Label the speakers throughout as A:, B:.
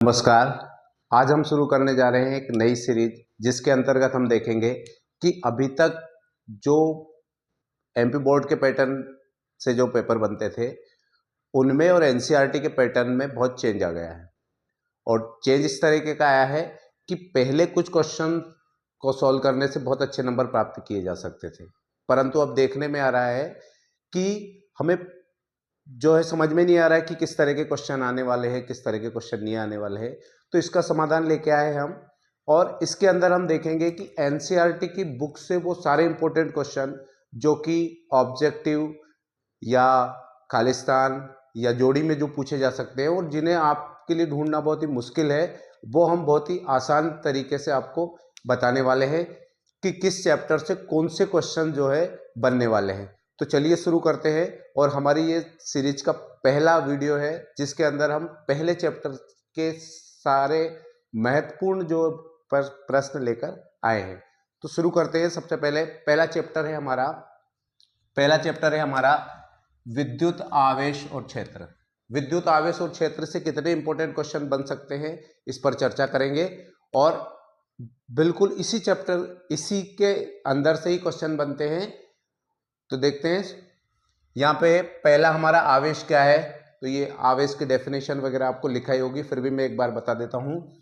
A: नमस्कार। आज हम शुरू करने जा रहे हैं एक नई सीरीज जिसके अंतर्गत हम देखेंगे कि अभी तक जो एमपी बोर्ड के पैटर्न से जो पेपर बनते थे उनमें और एनसीईआरटी के पैटर्न में बहुत चेंज आ गया है। और चेंज इस तरीके का आया है कि पहले कुछ क्वेश्चन को सॉल्व करने से बहुत अच्छे नंबर प्राप्त किए जा सकते थे, परंतु अब देखने में आ रहा है कि हमें जो है समझ में नहीं आ रहा है कि किस तरह के क्वेश्चन आने वाले हैं, किस तरह के क्वेश्चन नहीं आने वाले हैं। तो इसका समाधान लेके आए हम, और इसके अंदर हम देखेंगे कि एनसीईआरटी की बुक से वो सारे इंपॉर्टेंट क्वेश्चन जो कि ऑब्जेक्टिव या खालिस्तान या जोड़ी में जो पूछे जा सकते हैं और जिन्हें आपके लिए ढूंढना बहुत ही मुश्किल है, वो हम बहुत ही आसान तरीके से आपको बताने वाले हैं कि किस चैप्टर से कौन से क्वेश्चन जो है बनने वाले हैं। तो चलिए शुरू करते हैं। और हमारी ये सीरीज का पहला वीडियो है जिसके अंदर हम पहले चैप्टर के सारे महत्वपूर्ण जो प्रश्न लेकर आए हैं। तो शुरू करते हैं। सबसे पहले पहला चैप्टर है हमारा विद्युत आवेश और क्षेत्र। विद्युत आवेश और क्षेत्र से कितने इंपॉर्टेंट क्वेश्चन बन सकते हैं इस पर चर्चा करेंगे। और बिल्कुल इसी के अंदर से ही क्वेश्चन बनते हैं। तो देखते हैं यहाँ पे पहला हमारा आवेश क्या है। तो ये आवेश की डेफिनेशन वगैरह आपको लिखाई होगी, फिर भी मैं एक बार बता देता हूँ।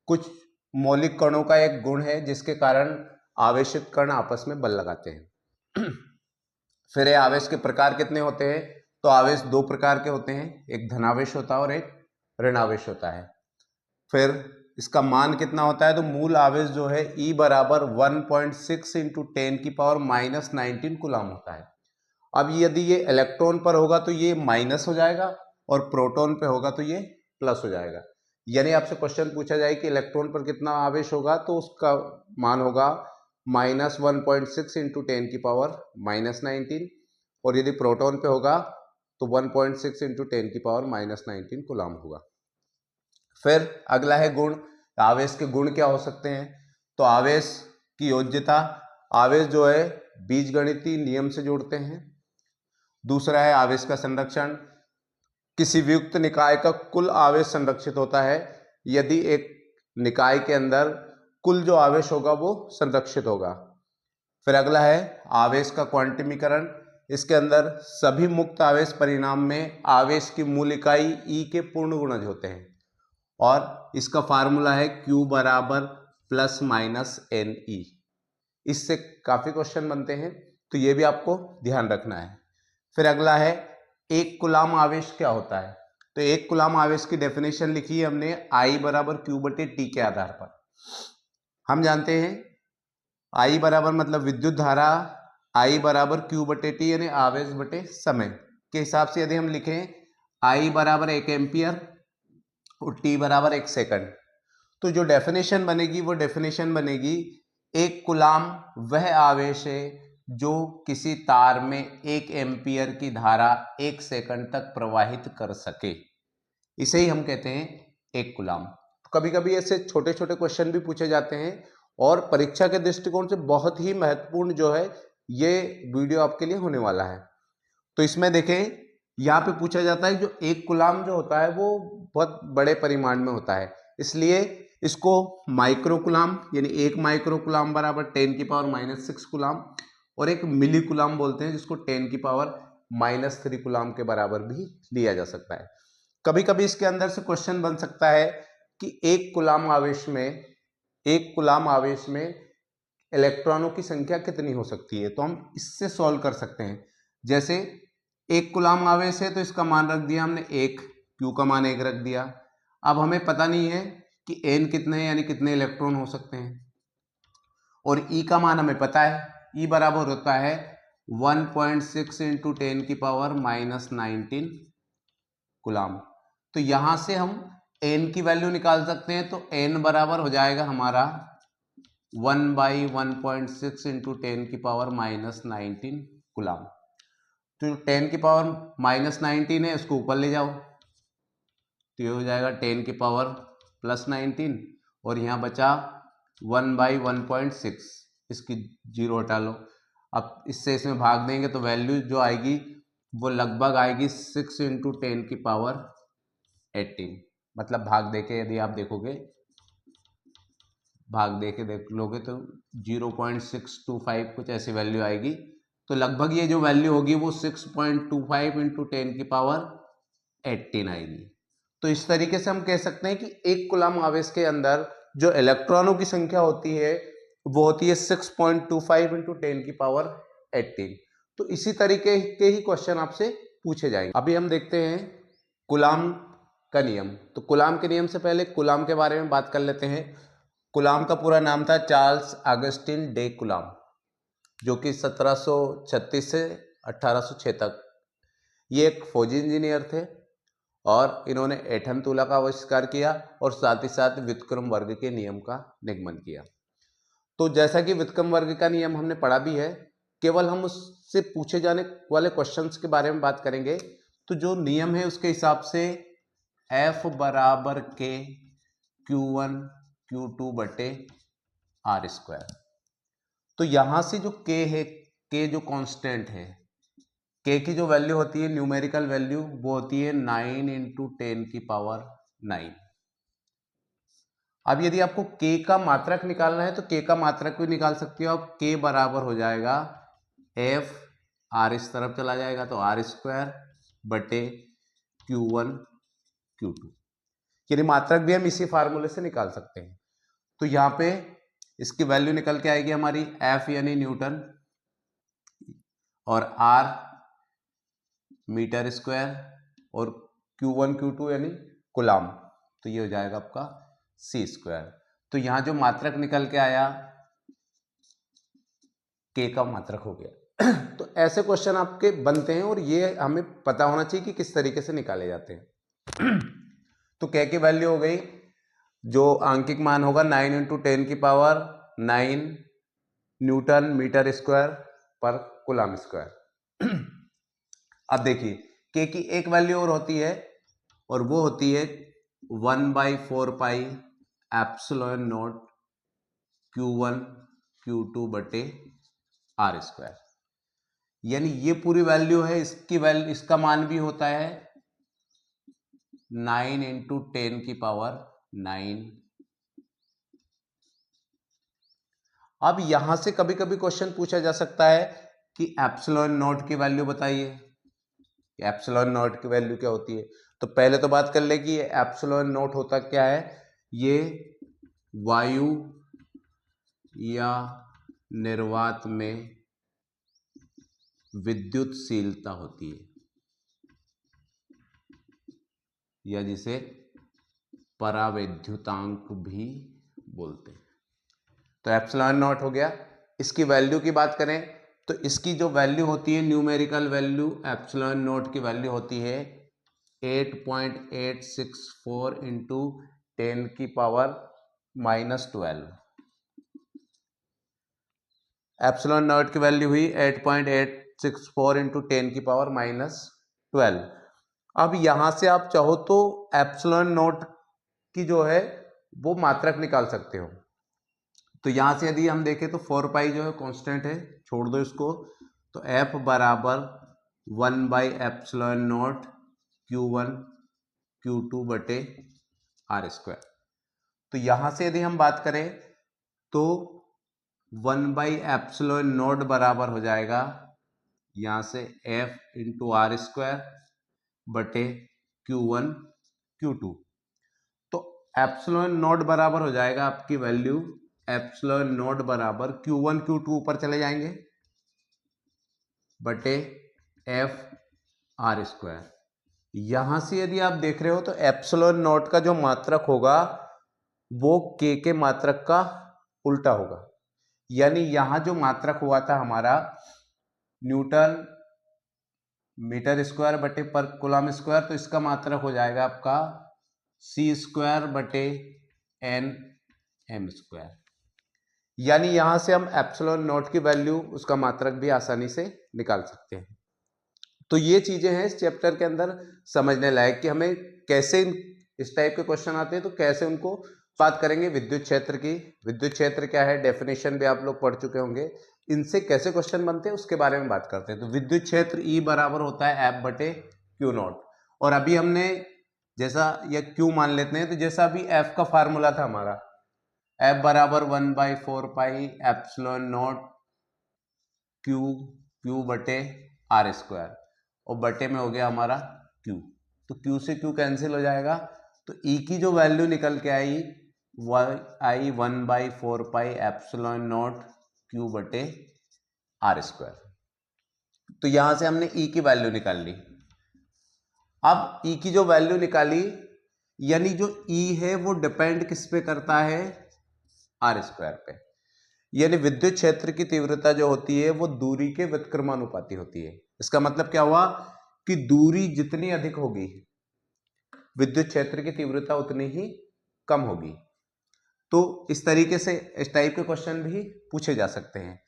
A: कुछ मौलिक कणों का एक गुण है जिसके कारण आवेशित कण आपस में बल लगाते हैं। फिर आवेश के प्रकार कितने होते हैं। तो आवेश दो प्रकार के होते हैं, एक धनावेश होता है और एक ऋणावेश होता है। फिर इसका मान कितना होता है। तो मूल आवेश जो है E बराबर 1.6 इंटू 10⁻⁻19 कूलम होता है। अब यदि ये इलेक्ट्रॉन पर होगा तो ये माइनस हो जाएगा और प्रोटॉन पे होगा तो ये प्लस हो जाएगा। यानी आपसे क्वेश्चन पूछा जाए कि इलेक्ट्रॉन पर कितना आवेश होगा तो उसका मान होगा -1.6 इंटू 10⁻⁻19, और यदि प्रोटॉन पे होगा तो 1.6 इंटू 10⁻⁻19 कूलम होगा। फिर अगला है गुण। आवेश के गुण क्या हो सकते हैं। तो आवेश की योज्यता, आवेश जो है बीजगणितीय नियम से जोड़ते हैं। दूसरा है आवेश का संरक्षण। किसी वियुक्त निकाय का कुल आवेश संरक्षित होता है यदि एक निकाय के अंदर कुल जो आवेश होगा वो संरक्षित होगा। फिर अगला है आवेश का क्वांटमीकरण। इसके अंदर सभी मुक्त आवेश परिणाम में आवेश की मूल इकाई E के पूर्ण गुणज होते हैं, और इसका फार्मूला है Q बराबर ±NE। इससे काफी क्वेश्चन बनते हैं, तो ये भी आपको ध्यान रखना है। फिर अगला है एक कूलम आवेश क्या होता है। तो एक कूलम आवेश की डेफिनेशन लिखी है हमने I बराबर Q/T के आधार पर। हम जानते हैं I बराबर मतलब विद्युत धारा, I बराबर Q/T यानी आवेश बटे समय के हिसाब से यदि हम लिखें I बराबर 1 एम्पियर और T बराबर 1 सेकंड, तो जो डेफिनेशन बनेगी वो डेफिनेशन बनेगी एक कूलम वह आवेश है जो किसी तार में 1 एम्पियर की धारा 1 सेकंड तक प्रवाहित कर सके। इसे ही हम कहते हैं एक कूलम। कभी कभी ऐसे छोटे छोटे क्वेश्चन भी पूछे जाते हैं, और परीक्षा के दृष्टिकोण से बहुत ही महत्वपूर्ण जो है ये वीडियो आपके लिए होने वाला है। तो इसमें देखें, यहाँ पे पूछा जाता है जो एक कूलम जो होता है वो बहुत बड़े परिमाण में होता है, इसलिए इसको माइक्रो कूलम यानी 1 माइक्रो कूलम बराबर 10⁻⁻6 कूलम, और एक मिली कूलम बोलते हैं जिसको 10⁻³ कूलम के बराबर भी लिया जा सकता है। कभी कभी इसके अंदर से क्वेश्चन बन सकता है कि एक कूलम आवेश में इलेक्ट्रॉनों की संख्या कितनी हो सकती है। तो हम इससे सॉल्व कर सकते हैं। जैसे एक कूलम आवेश है तो इसका मान रख दिया हमने 1, Q का मान 1 रख दिया। अब हमें पता नहीं है कि N कितने हैं यानी कितने इलेक्ट्रॉन हो सकते हैं, और E का मान हमें पता है, E बराबर होता है 1.6 इंटू 10⁻⁻19 कूलम। तो यहां से हम N की वैल्यू निकाल सकते हैं। तो N बराबर हो जाएगा हमारा 1/1.6 इंटू 10⁻⁻19 कूलम। तो 10⁻⁻19 है, इसको ऊपर ले जाओ तो ये हो जाएगा 10⁻+19, और यहाँ बचा 1/1.6, इसकी 0 हटा लो। अब इससे इसमें भाग देंगे तो वैल्यू जो आएगी वो लगभग आएगी 6 इंटू 10⁻18, मतलब भाग दे के यदि आप देखोगे, भाग दे के देख लोगे तो 0.625 कुछ ऐसी वैल्यू आएगी। तो लगभग ये जो वैल्यू होगी वो 6.25 इंटू 10 की पावर 18 आएगी। तो इस तरीके से हम कह सकते हैं कि एक कूलम आवेश के अंदर जो इलेक्ट्रॉनों की संख्या होती है वो होती है 6.25 इंटू 10 की पावर 18। तो इसी तरीके के ही क्वेश्चन आपसे पूछे जाएंगे। अभी हम देखते हैं कूलम का नियम। तो कूलम के नियम से पहले कूलम के बारे में बात कर लेते हैं। कूलम का पूरा नाम था चार्ल्स ऑगस्टिन डे कूलम, जो कि 1736 से 1806 तक ये एक फौजी इंजीनियर थे और इन्होंने एटम तुला का आविष्कार किया और साथ ही साथ व्युत्क्रम वर्ग के नियम का निगमन किया। तो जैसा कि व्युत्क्रम वर्ग का नियम हमने पढ़ा भी है, केवल हम उससे पूछे जाने वाले क्वेश्चंस के बारे में बात करेंगे। तो जो नियम है उसके हिसाब से F बराबर के Q1 Q2 बटे आर स्क्वायर। तो यहां से जो K है, K जो कांस्टेंट है, K की जो वैल्यू होती है न्यूमेरिकल वैल्यू वो होती है 9 इंटू 10 की पावर 9। अब यदि आपको K का मात्रक निकालना है तो K का मात्रक भी निकाल सकते हो। अब K बराबर हो जाएगा F, R इस तरफ चला जाएगा तो आर स्क्वायर बटे Q1 Q2। यानी मात्रक भी हम इसी फार्मूले से निकाल सकते हैं। तो यहाँ पे इसकी वैल्यू निकल के आएगी हमारी F यानी न्यूटन और R मीटर स्क्वायर और Q1 Q2 यानी कूलम। तो ये हो जाएगा आपका C स्क्वायर। तो यहां जो मात्रक निकल के आया K का मात्रक हो गया। तो ऐसे क्वेश्चन आपके बनते हैं और ये हमें पता होना चाहिए कि किस तरीके से निकाले जाते हैं। तो K की वैल्यू हो गई, जो आंकिक मान होगा 9 इंटू 10 की पावर 9 न्यूटन मीटर स्क्वायर पर कूलम स्क्वायर। अब देखिए K की एक वैल्यू और होती है और वो होती है 1/4 pi epsilon not Q1 Q2 बटे आर स्क्वायर। यानी ये पूरी वैल्यू है, इसकी वैल्यू, इसका मान भी होता है 9 इंटू 10 की पावर 9। अब यहां से कभी कभी क्वेश्चन पूछा जा सकता है कि एप्सिलॉन नॉट की वैल्यू बताइए, एप्सिलॉन नॉट की वैल्यू क्या होती है। तो पहले तो बात कर ले कि एप्सिलॉन नॉट होता क्या है। ये वायु या निर्वात में विद्युतशीलता होती है, या जिसे परावैद्युतांक भी बोलते हैं। तो एप्सिलॉन नॉट हो गया। इसकी वैल्यू की बात करें तो इसकी जो वैल्यू होती है न्यूमेरिकल वैल्यू एप्सिलॉन नॉट की वैल्यू होती है 8.864 इंटू 10 की पावर -12। एप्सिलॉन नॉट की वैल्यू हुई 8.864 इंटू 10 की पावर -12। अब यहां से आप चाहो तो एप्सिलॉन नॉट की जो है वो मात्रक निकाल सकते हो। तो यहां से यदि हम देखें तो 4 पाई जो है कांस्टेंट है, छोड़ दो इसको। तो F बराबर 1/एप्सिलॉन नॉट Q1 Q2 बटे आर स्क्वायर। तो यहां से यदि हम बात करें तो 1/एप्सिलॉन नॉट बराबर हो जाएगा यहां से F इंटू आर स्क्वायर बटे Q1 Q2। तो एप्सिलॉन नॉट बराबर हो जाएगा आपकी वैल्यू एप्सिलॉन नॉट बराबर Q1 Q2 ऊपर चले जाएंगे बटे F आर स्क्वायर। यहां से यदि आप देख रहे हो तो एप्सिलॉन नॉट का जो मात्रक होगा वो K के मात्रक का उल्टा होगा। यानी यहां जो मात्रक हुआ था हमारा न्यूटन मीटर स्क्वायर बटे पर कूलम स्क्वायर, तो इसका मात्रक हो जाएगा आपका C स्क्वायर बटे N M स्क्वायर। यानी यहां से हम एप्सिलॉन नॉट की वैल्यू, उसका मात्रक भी आसानी से निकाल सकते हैं। तो ये चीजें हैं इस चैप्टर के अंदर समझने लायक कि हमें कैसे इस टाइप के क्वेश्चन आते हैं तो कैसे उनको। बात करेंगे विद्युत क्षेत्र की। विद्युत क्षेत्र क्या है, डेफिनेशन भी आप लोग पढ़ चुके होंगे। इनसे कैसे क्वेश्चन बनते हैं उसके बारे में बात करते हैं। तो विद्युत क्षेत्र E बराबर होता है F बटे Q नॉट। और अभी हमने जैसा या Q मान लेते हैं, तो जैसा अभी F का फार्मूला था हमारा, F बराबर 1/4 एप्सिलॉन नॉट Q बटे R स्क्वायर, और बटे में हो गया हमारा Q, तो Q से Q कैंसिल हो जाएगा, तो E की जो वैल्यू निकल के आई आई 1/4 एप्सिलॉन नॉट Q बटे R स्क्वायर। तो यहां से हमने E की वैल्यू निकाल ली। अब E की जो वैल्यू निकाली, यानी जो E है वो डिपेंड किस पे करता है, R स्क्वायर पे, यानी विद्युत क्षेत्र की तीव्रता जो होती है वो दूरी के व्युत्क्रमानुपाती होती है। इसका मतलब क्या हुआ कि दूरी जितनी अधिक होगी विद्युत क्षेत्र की तीव्रता उतनी ही कम होगी। तो इस तरीके से इस टाइप के क्वेश्चन भी पूछे जा सकते हैं।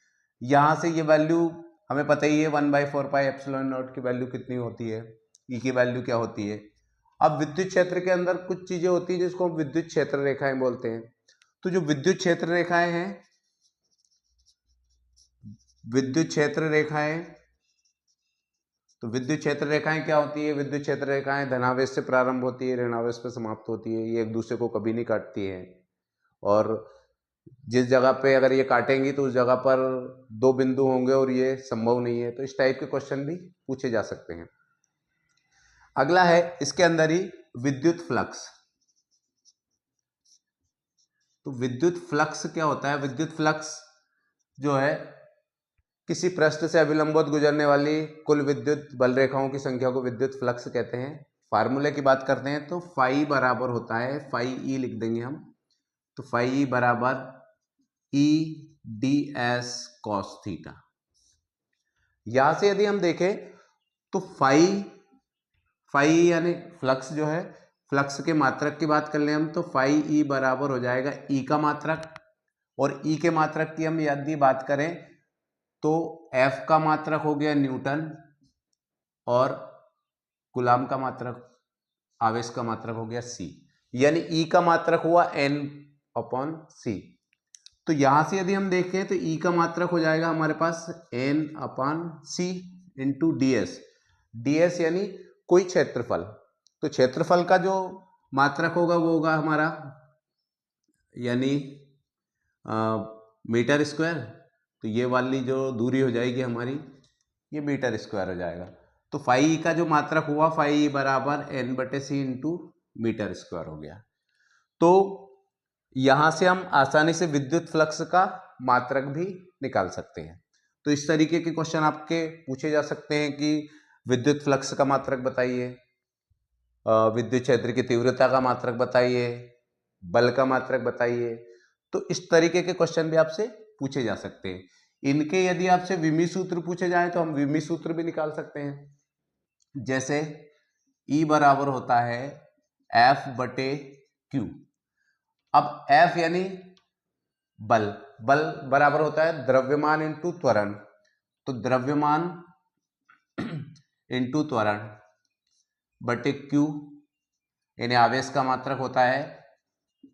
A: यहां से ये वैल्यू हमें पता ही है 1/4 एप्सिलॉन नॉट की वैल्यू कितनी होती है, E की वैल्यू क्या होती है। अब विद्युत क्षेत्र के अंदर कुछ चीजें होती हैं जिसको हम विद्युत क्षेत्र रेखाएं बोलते हैं। तो जो विद्युत क्षेत्र रेखाएं हैं, विद्युत क्षेत्र रेखाएं, तो विद्युत क्षेत्र रेखाएं क्या होती है, विद्युत क्षेत्र रेखाएं धनावेश से प्रारंभ होती है, ऋणावेश पे समाप्त होती है, ये एक दूसरे को कभी नहीं काटती है, और जिस जगह पे अगर ये काटेंगी तो उस जगह पर दो बिंदु होंगे और ये संभव नहीं है। तो इस टाइप के क्वेश्चन भी पूछे जा सकते हैं। अगला है इसके अंदर ही विद्युत फ्लक्स। तो विद्युत फ्लक्स क्या होता है, विद्युत फ्लक्स जो है किसी पृष्ठ से अभिलंबवत गुजरने वाली कुल विद्युत बल रेखाओं की संख्या को विद्युत फ्लक्स कहते हैं। फार्मूले की बात करते हैं तो फाई बराबर होता है, फाई ई लिख देंगे हम, तो फाई ई बराबर E D S cos theta. यहां से यदि हम देखें तो फाई यानी फ्लक्स जो है, फ्लक्स के मात्रक की बात कर लें हम, तो फाई ई बराबर हो जाएगा ई का मात्रक, और ई के मात्रक की हम यदि बात करें तो एफ का मात्रक हो गया न्यूटन, और कूलाम का मात्रक, आवेश का मात्रक हो गया सी, यानी ई का मात्रक हुआ एन अपॉन सी। तो यहां से यदि हम देखें तो ई का मात्रक हो जाएगा हमारे पास एन अपॉन सी इंटू डीएस, डीएस यानी कोई क्षेत्रफल, तो क्षेत्रफल का जो मात्रक होगा वो होगा हमारा यानी मीटर स्क्वायर, तो ये वाली जो दूरी हो जाएगी हमारी ये मीटर स्क्वायर हो जाएगा। तो फाई का जो मात्रक हुआ फाई बराबर एन बटे सी इंटू मीटर स्क्वायर हो गया। तो यहां से हम आसानी से विद्युत फ्लक्स का मात्रक भी निकाल सकते हैं। तो इस तरीके के क्वेश्चन आपके पूछे जा सकते हैं कि विद्युत फ्लक्स का मात्रक बताइए, विद्युत क्षेत्र की तीव्रता का मात्रक बताइए, बल का मात्रक बताइए। तो इस तरीके के क्वेश्चन भी आपसे पूछे जा सकते हैं। इनके यदि आपसे विमी सूत्र पूछे जाए तो हम विमी सूत्र भी निकाल सकते हैं। जैसे E बराबर होता है F बटे Q। अब F यानी बल, बल बराबर होता है द्रव्यमान इंटू त्वरण, तो द्रव्यमान इंटू त्वरण बटे Q, यानी आवेश का मात्रक होता है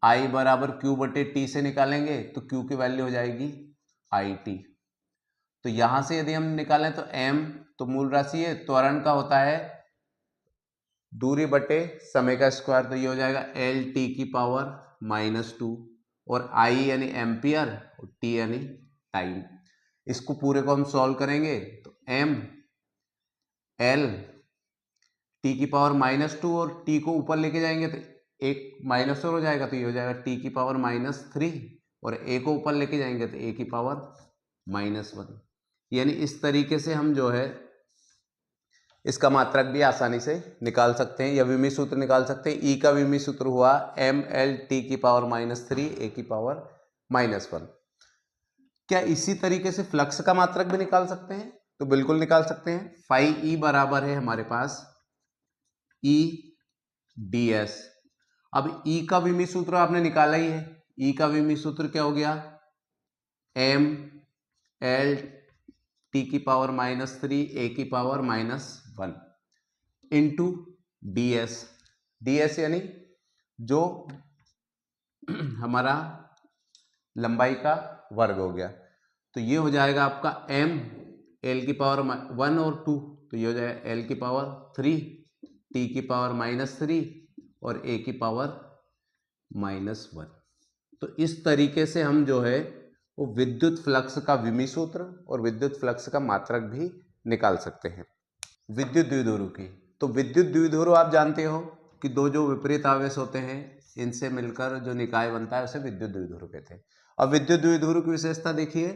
A: I बराबर Q बटे T से निकालेंगे तो Q की वैल्यू हो जाएगी IT। तो यहां से यदि हम निकालें तो M तो मूल राशि है, त्वरण का होता है दूरी बटे समय का स्क्वायर, तो ये हो जाएगा एल टी की पावर -2, और आई यानी एम्पियर और टी यानी टाइम। इसको पूरे को हम सॉल्व करेंगे तो एम एल टी की पावर -2 और टी को ऊपर लेके जाएंगे तो एक -4 हो जाएगा, तो ये हो जाएगा टी की पावर -3, और ए को ऊपर लेके जाएंगे तो ए की पावर -1। यानी इस तरीके से हम जो है इसका मात्रक भी आसानी से निकाल सकते हैं या विमी सूत्र निकाल सकते हैं। ई का विमी सूत्र हुआ एम एल टी की पावर -3 ए की पावर -1। क्या इसी तरीके से फ्लक्स का मात्रक भी निकाल सकते हैं? तो बिल्कुल निकाल सकते हैं। फाई ई बराबर है हमारे पास ई डी एस। अब ई का विमी सूत्र आपने निकाला ही है, ई का विमी सूत्र क्या हो गया, एम एल टी की पावर -3 ए की power -1 into D S, D S यानी जो हमारा लंबाई का वर्ग हो गया। तो ये हो जाएगा आपका m एल की पावर 1 और 2, तो ये हो जाएगा एल की पावर 3 टी की पावर -3 और a की पावर -1। तो इस तरीके से हम जो है वो विद्युत फ्लक्स का विमी सूत्र और विद्युत फ्लक्स का मात्रक भी निकाल सकते हैं। विद्युत द्विध्रुव की, तो विद्युत द्विध्रुव आप जानते हो कि दो जो विपरीत आवेश होते हैं इनसे मिलकर जो निकाय बनता है उसे विद्युत द्विध्रुव कहते हैं। अब विद्युत द्विध्रुव की विशेषता देखिए,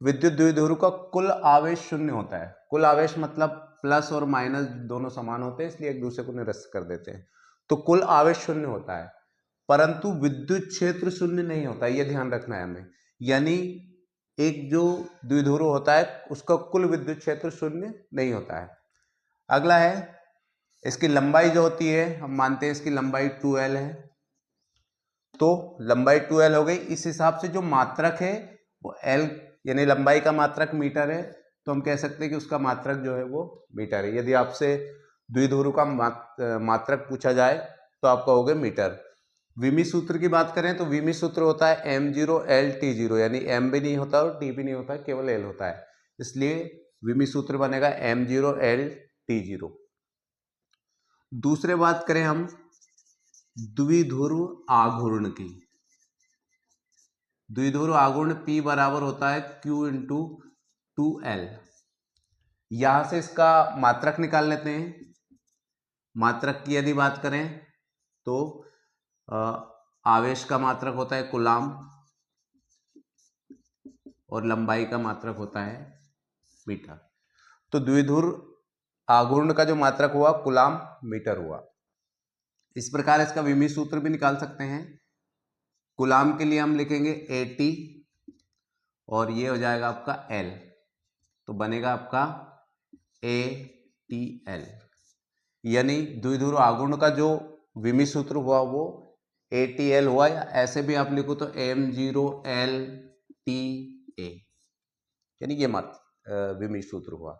A: विद्युत द्विध्रुव का कुल आवेश शून्य होता है। कुल आवेश मतलब प्लस और माइनस दोनों समान होते हैं, इसलिए एक दूसरे को निरस्त कर देते हैं। तो कुल आवेश शून्य होता है, परंतु विद्युत क्षेत्र शून्य नहीं होता, यह ध्यान रखना है हमें। यानी एक जो द्विध्रुव होता है उसका कुल विद्युत क्षेत्र शून्य नहीं होता है। अगला है इसकी लंबाई जो होती है, हम मानते हैं इसकी लंबाई 2L है, तो लंबाई 2L हो गई। इस हिसाब से जो मात्रक है वो L यानी लंबाई का मात्रक मीटर है, तो हम कह सकते हैं कि उसका मात्रक जो है वो मीटर है। यदि आपसे द्विध्रुव का मात्रक पूछा जाए तो आप कहोगे मीटर। विमी सूत्र की बात करें तो विमी सूत्र होता है m0L/T0, यानी m भी नहीं होता और t भी नहीं होता, केवल l होता है, इसलिए विमी सूत्र बनेगा m0L/T0। दूसरे बात करें हम द्विध्रुव आघूर्ण की, द्विध्रुव आघूर्ण P बराबर होता है Q × 2L। यहां से इसका मात्रक निकाल लेते हैं। मात्रक की यदि बात करें तो आवेश का मात्रक होता है कूलाम और लंबाई का मात्रक होता है मीटर। तो द्विध्रुव आघूर्ण का जो मात्रक हुआ कूलाम मीटर हुआ। इस प्रकार इसका विमी सूत्र भी निकाल सकते हैं। कूलाम के लिए हम लिखेंगे AT और ये हो जाएगा आपका L, तो बनेगा आपका ATL। यानी द्विध्रुव आघूर्ण का जो विमी सूत्र हुआ वो ATL हुआ, या ऐसे भी आप लिखो तो M0LTA, यानी ये विमी सूत्र हुआ।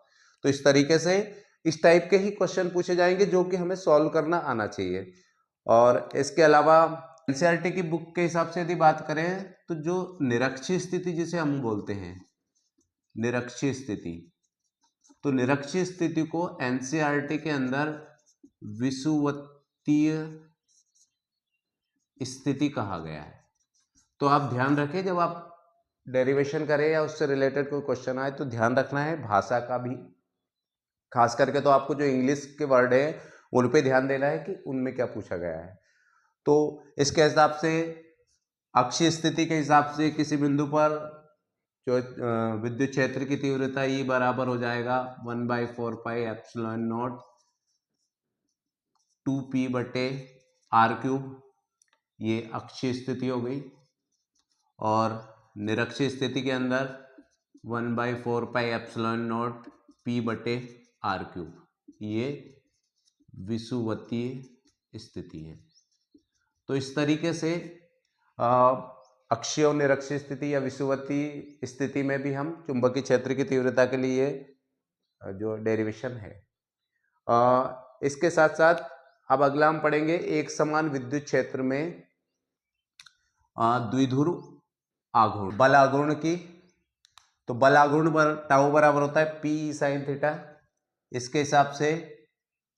A: तो इस तरीके से इस टाइप के ही क्वेश्चन पूछे जाएंगे जो कि हमें सॉल्व करना आना चाहिए। और इसके अलावा एनसीईआरटी की बुक के हिसाब से यदि बात करें तो जो निरक्षीय स्थिति जिसे हम बोलते हैं निरक्षीय स्थिति, तो निरक्षीय स्थिति को एनसीईआरटी के अंदर विषुवतीय स्थिति कहा गया है। तो आप ध्यान रखें जब आप डेरिवेशन करें या उससे रिलेटेड कोई क्वेश्चन आए तो ध्यान रखना है भाषा का भी, खास करके तो आपको जो इंग्लिश के वर्ड है उन पे ध्यान देना है कि उनमें क्या पूछा गया है। तो इसके हिसाब से अक्षीय स्थिति के हिसाब से किसी बिंदु पर जो विद्युत क्षेत्र की तीव्रता E बराबर हो जाएगा 1/4πε0 2p/r³, ये अक्षीय स्थिति हो गई। और निरक्षीय स्थिति के अंदर 1/4πε0 p/r³, ये विषुवतीय स्थिति है। तो इस तरीके से अक्षीय और निरक्षीय स्थिति या विषुवतीय स्थिति में भी हम चुंबकीय क्षेत्र की तीव्रता के लिए जो डेरिवेशन है। इसके साथ साथ अब अगला हम पढ़ेंगे एक समान विद्युत क्षेत्र में द्विध्रुव आघूर्ण, बल आघूर्ण की। तो बल आघूर्ण पर टाउ बराबर होता है P sin थीटा। इसके हिसाब से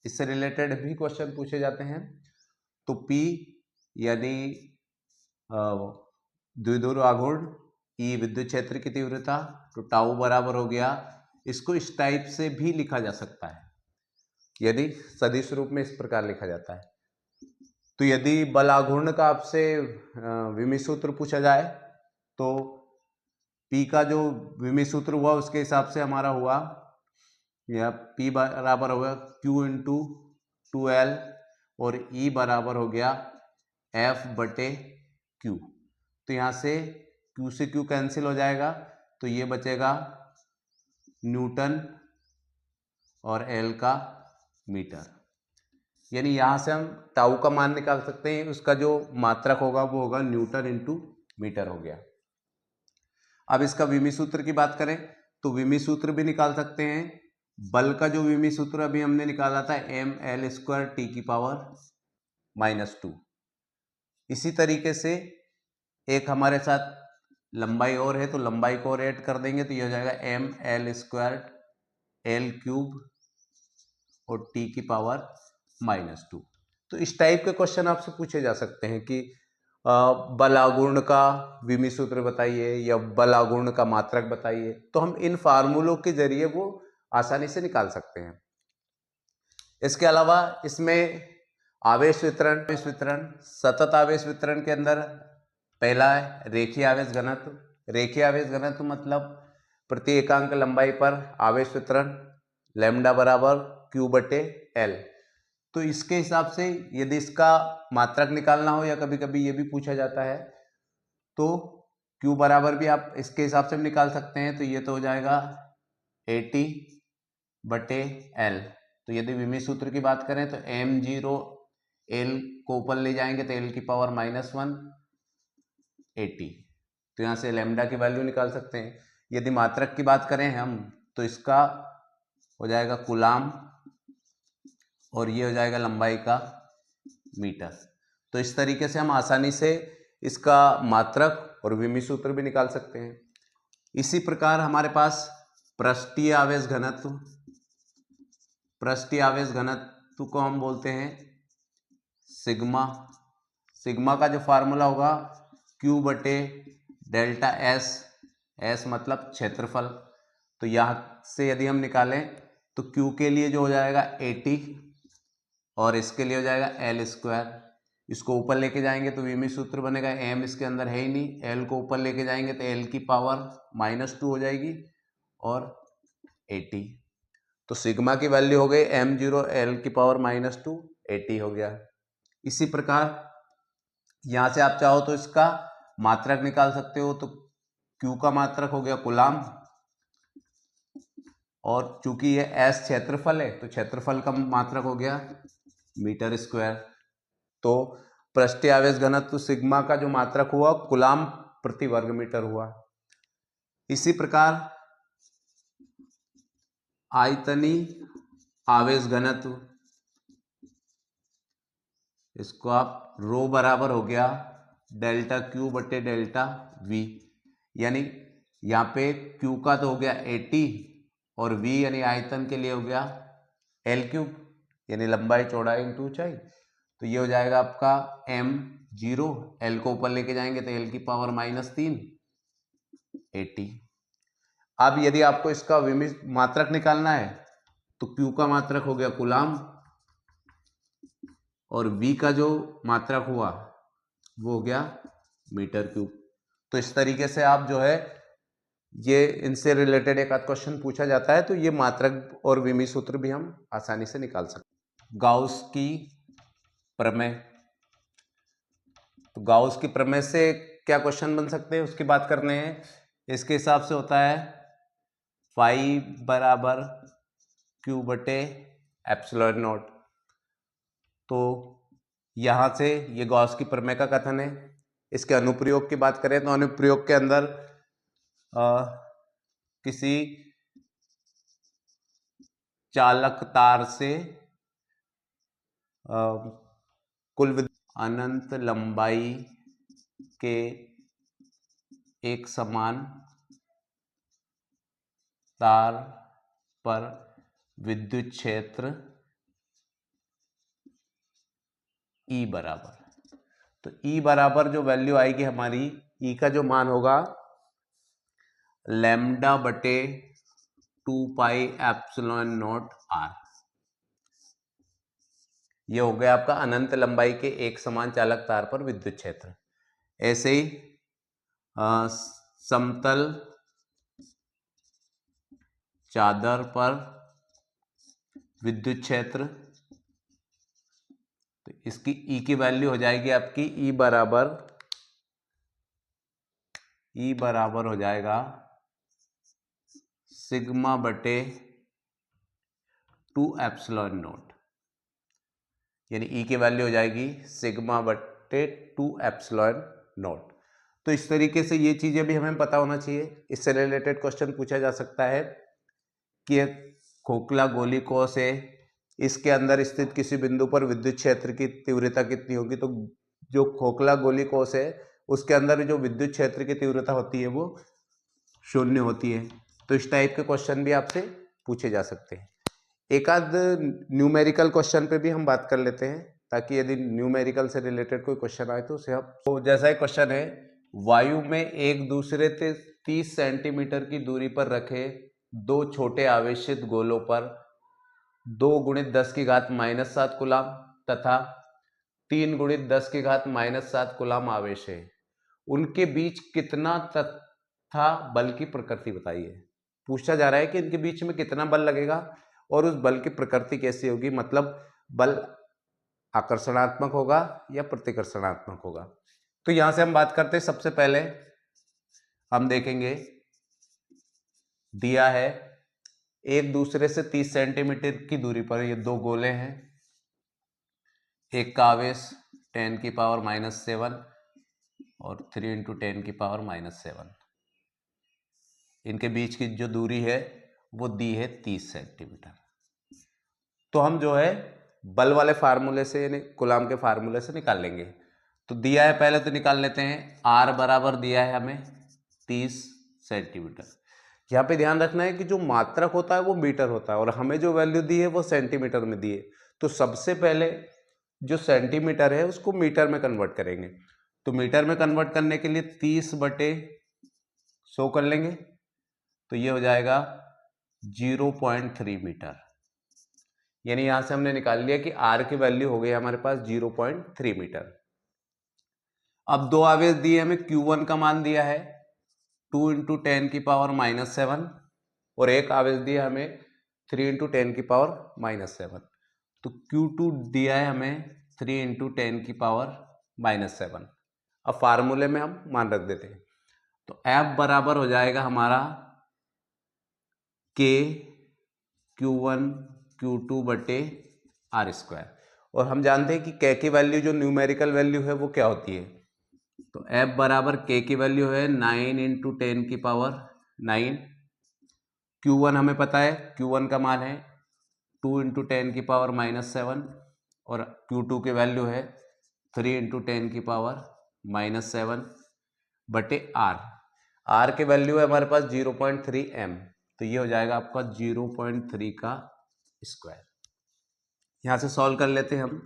A: इससे रिलेटेड भी क्वेश्चन पूछे जाते हैं। तो P यानी द्विध्रुव आघूर्ण, E विद्युत क्षेत्र की तीव्रता, तो टाउ बराबर हो गया। इसको इस टाइप से भी लिखा जा सकता है, यदि सदिश रूप में इस प्रकार लिखा जाता है। तो यदि बल आघूर्ण का आपसे विमी सूत्र पूछा जाए तो P का जो विमी सूत्र हुआ उसके हिसाब से हमारा हुआ या P बराबर हो गया Q × 2L और E बराबर हो गया F/Q। तो यहाँ से Q से Q कैंसिल हो जाएगा, तो ये बचेगा न्यूटन और L का मीटर। यानी यहाँ से हम टाउ का मान निकाल सकते हैं, उसका जो मात्रक होगा वो होगा न्यूटन × मीटर हो गया। अब इसका विमी सूत्र की बात करें तो विमी सूत्र भी निकाल सकते हैं। बल का जो विमी सूत्र अभी हमने निकाला था mL²T⁻²। इसी तरीके से एक हमारे साथ लंबाई और है, तो लंबाई को और ऐड कर देंगे तो ये हो जाएगा mL²L³ और T⁻²। तो इस टाइप के क्वेश्चन आपसे पूछे जा सकते हैं कि बल आघूर्ण का विमी सूत्र बताइए या बल आघूर्ण का मात्रक बताइए, तो हम इन फार्मूलों के जरिए वो आसानी से निकाल सकते हैं। इसके अलावा इसमें आवेश वितरण सतत आवेश वितरण के अंदर पहला है रेखीय आवेश घनत्व। रेखीय आवेश घनत्व मतलब प्रति एकांक लंबाई पर आवेश वितरण लैम्डा बराबर क्यू बटे एल। तो इसके हिसाब से यदि इसका मात्रक निकालना हो या कभी कभी ये भी पूछा जाता है तो Q बराबर भी आप इसके हिसाब से भी निकाल सकते हैं। तो ये तो हो जाएगा AT बटे L। तो यदि विमी सूत्र की बात करें तो m0 L को ऊपर ले जाएंगे तो L की पावर -1 AT। तो यहाँ से लैम्डा की वैल्यू निकाल सकते हैं। यदि मात्रक की बात करें हम तो इसका हो जाएगा कूलाम और ये हो जाएगा लंबाई का मीटर। तो इस तरीके से हम आसानी से इसका मात्रक और विमी सूत्र भी निकाल सकते हैं। इसी प्रकार हमारे पास पृष्ठीय आवेश घनत्व, पृष्ठीय आवेश घनत्व को हम बोलते हैं सिग्मा। सिग्मा का जो फार्मूला होगा Q बटे डेल्टा S, S मतलब क्षेत्रफल। तो यहाँ से यदि हम निकालें तो Q के लिए जो हो जाएगा 80 और इसके लिए हो जाएगा L स्क्वायर। इसको ऊपर लेके जाएंगे तो विमी सूत्र बनेगा m, इसके अंदर है ही नहीं, L को ऊपर लेके जाएंगे तो L की पावर -2 हो जाएगी और 80। तो सिग्मा की वैल्यू हो गई m0 L की पावर -2 80 हो गया। इसी प्रकार यहाँ से आप चाहो तो इसका मात्रक निकाल सकते हो। तो Q का मात्रक हो गया कूलाम और चूंकि ये S क्षेत्रफल है तो क्षेत्रफल का मात्रक हो गया मीटर स्क्वायर। तो पृष्ठीय आवेश घनत्व सिग्मा का जो मात्रक हुआ कूलाम प्रति वर्ग मीटर हुआ। इसी प्रकार आयतनीय आवेश घनत्व, इसको आप रो बराबर हो गया डेल्टा Q बटे डेल्टा V। यानी यहाँ पे Q का तो हो गया 80 और V यानी आयतन के लिए हो गया L³ यानी लंबाई चौड़ाई इंटू ऊंचाई। तो ये हो जाएगा आपका m0, L को ऊपर लेके जाएंगे तो L की पावर -3 80। अब यदि आपको इसका विमी मात्रक निकालना है तो Q का मात्रक हो गया कूलाम और V का जो मात्रक हुआ वो हो गया मीटर क्यूब। तो इस तरीके से आप जो है ये इनसे रिलेटेड एक आध क्वेश्चन पूछा जाता है तो ये मात्रक और विमी सूत्र भी हम आसानी से निकाल सकते हैं। गाउस की प्रमेय, तो गाउस की प्रमेय से क्या क्वेश्चन बन सकते हैं उसकी बात करने हैं। इसके हिसाब से होता है फाई बराबर Q बटे एप्सिलॉन नॉट। तो यहाँ से ये गॉस की प्रमेय का कथन है। इसके अनुप्रयोग की बात करें तो अनुप्रयोग के अंदर किसी चालक तार से कुल अनंत लंबाई के एक समान तार पर विद्युत क्षेत्र E बराबर, तो E बराबर जो वैल्यू आएगी हमारी, E का जो मान होगा लैम्डा बटे 2 पाई एप्सिलॉन नॉट R। ये हो गया आपका अनंत लंबाई के एक समान चालक तार पर विद्युत क्षेत्र। ऐसे ही समतल चादर पर विद्युत क्षेत्र, तो इसकी E की वैल्यू हो जाएगी आपकी E बराबर हो जाएगा सिग्मा बटे 2 एप्सिलॉन नॉट, यानी E की वैल्यू हो जाएगी सिग्मा बटे 2 एप्सिलॉन नॉट। तो इस तरीके से ये चीजें भी हमें पता होना चाहिए। इससे रिलेटेड क्वेश्चन पूछा जा सकता है कि खोखला गोलीकों से इसके अंदर स्थित किसी बिंदु पर विद्युत क्षेत्र की तीव्रता कितनी होगी। तो जो खोखला गोलीकों है उसके अंदर जो विद्युत क्षेत्र की तीव्रता होती है वो 0 होती है। तो इस टाइप के क्वेश्चन भी आपसे पूछे जा सकते हैं। एक आध न्यूमेरिकल क्वेश्चन पे भी हम बात कर लेते हैं। ताकि यदि न्यूमेरिकल से रिलेटेड कोई क्वेश्चन आए तो उसे हम, तो जैसा एक क्वेश्चन है, वायु में एक दूसरे से 30 सेंटीमीटर की दूरी पर रखे दो छोटे आवेशित गोलों पर 2 × 10⁻⁻7 कूलाम तथा 3 × 10⁻⁻7 कूलाम आवेश है, उनके बीच कितना तथा बल की प्रकृति बताइए। पूछा जा रहा है कि इनके बीच में कितना बल लगेगा और उस बल की प्रकृति कैसी होगी, मतलब बल आकर्षणात्मक होगा या प्रतिकर्षणात्मक होगा। तो यहां से हम बात करते हैं, सबसे पहले हम देखेंगे, दिया है एक दूसरे से 30 सेंटीमीटर की दूरी पर ये दो गोले हैं, एक का आवेश 10⁻⁻7 और 3 × 10⁻⁻7, इनके बीच की जो दूरी है वो दी है 30 सेंटीमीटर। तो हम जो है बल वाले फार्मूले से यानी कूलाम के फार्मूले से निकाल लेंगे। तो दिया है, पहले तो निकाल लेते हैं। R बराबर दिया है हमें 30 सेंटीमीटर। यहाँ पे ध्यान रखना है कि जो मात्रक होता है वो मीटर होता है और हमें जो वैल्यू दी है वो सेंटीमीटर में दी है। तो सबसे पहले जो सेंटीमीटर है उसको मीटर में कन्वर्ट करेंगे। तो मीटर में कन्वर्ट करने के लिए 30/100 कर लेंगे, तो ये हो जाएगा 0.3 मीटर। यानी यहां से हमने निकाल लिया कि R की वैल्यू हो गई हमारे पास 0.3 मीटर। अब दो आवेश दिए, हमें Q1 का मान दिया है 2 × 10⁻⁻7 और एक आवेश दिया हमें 3 × 10⁻⁻7। तो Q2 दिया है हमें 3 × 10⁻⁻7। अब फार्मूले में हम मान रख देते हैं। तो F बराबर हो जाएगा हमारा K Q1 Q2/R²। और हम जानते हैं कि K की वैल्यू जो न्यूमेरिकल वैल्यू है वो क्या होती है। तो F बराबर K की वैल्यू है 9 × 10⁻9। Q1 हमें पता है, Q1 का मान है 2 × 10⁻⁻7 और Q2 की वैल्यू है 3 × 10⁻⁻7/R। R की वैल्यू है हमारे पास 0.3 m, तो ये हो जाएगा आपका 0.3 का स्क्वायर। यहाँ से सॉल्व कर लेते हैं हम।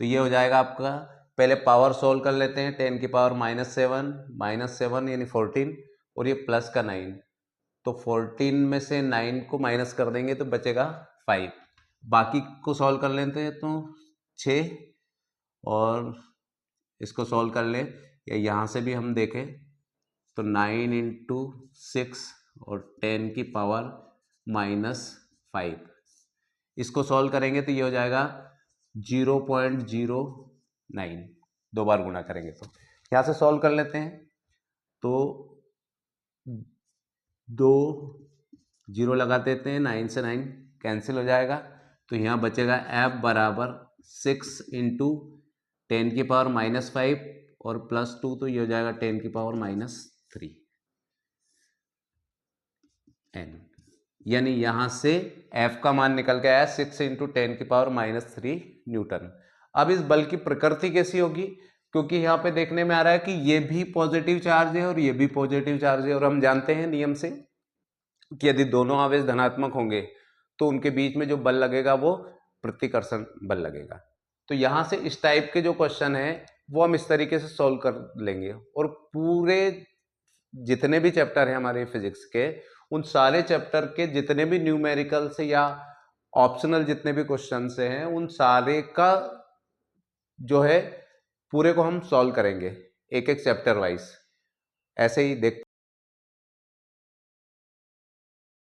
A: तो ये हो जाएगा आपका, पहले पावर सॉल्व कर लेते हैं, 10⁻⁻7 -7 यानी 14 और ये प्लस का 9। तो 14 में से 9 को माइनस कर देंगे तो बचेगा 5। बाकी को सॉल्व कर लेते हैं तो 6 और इसको सॉल्व कर ले, या यहाँ से भी हम देखें तो 9 × 6 और 10⁻⁻5। इसको सॉल्व करेंगे तो ये हो जाएगा 0.09, दो बार गुणा करेंगे तो। यहाँ से सॉल्व कर लेते हैं तो 2 0 लगा देते हैं, 9 से 9 कैंसिल हो जाएगा। तो यहाँ बचेगा F बराबर 6 × 10⁻⁻5 और +2, तो ये हो जाएगा 10⁻⁻3 n। यानी यहां से F का मान निकल के आया 6 × 10⁻⁻3 न्यूटन। अब इस बल की प्रकृति कैसी होगी, क्योंकि यहाँ पे देखने में आ रहा है कि ये भी पॉजिटिव चार्ज है और ये भी पॉजिटिव चार्ज है, और हम जानते हैं नियम से कि यदि दोनों आवेश धनात्मक होंगे तो उनके बीच में जो बल लगेगा वो प्रतिकर्षण बल लगेगा। तो यहाँ से इस टाइप के जो क्वेश्चन है वो हम इस तरीके से सॉल्व कर लेंगे, और पूरे जितने भी चैप्टर हैं हमारे फिजिक्स के, उन सारे चैप्टर के जितने भी न्यूमेरिकल से या ऑप्शनल जितने भी क्वेश्चन से हैं, उन सारे का जो है पूरे को हम सॉल्व करेंगे एक एक चैप्टर वाइज। ऐसे ही देखते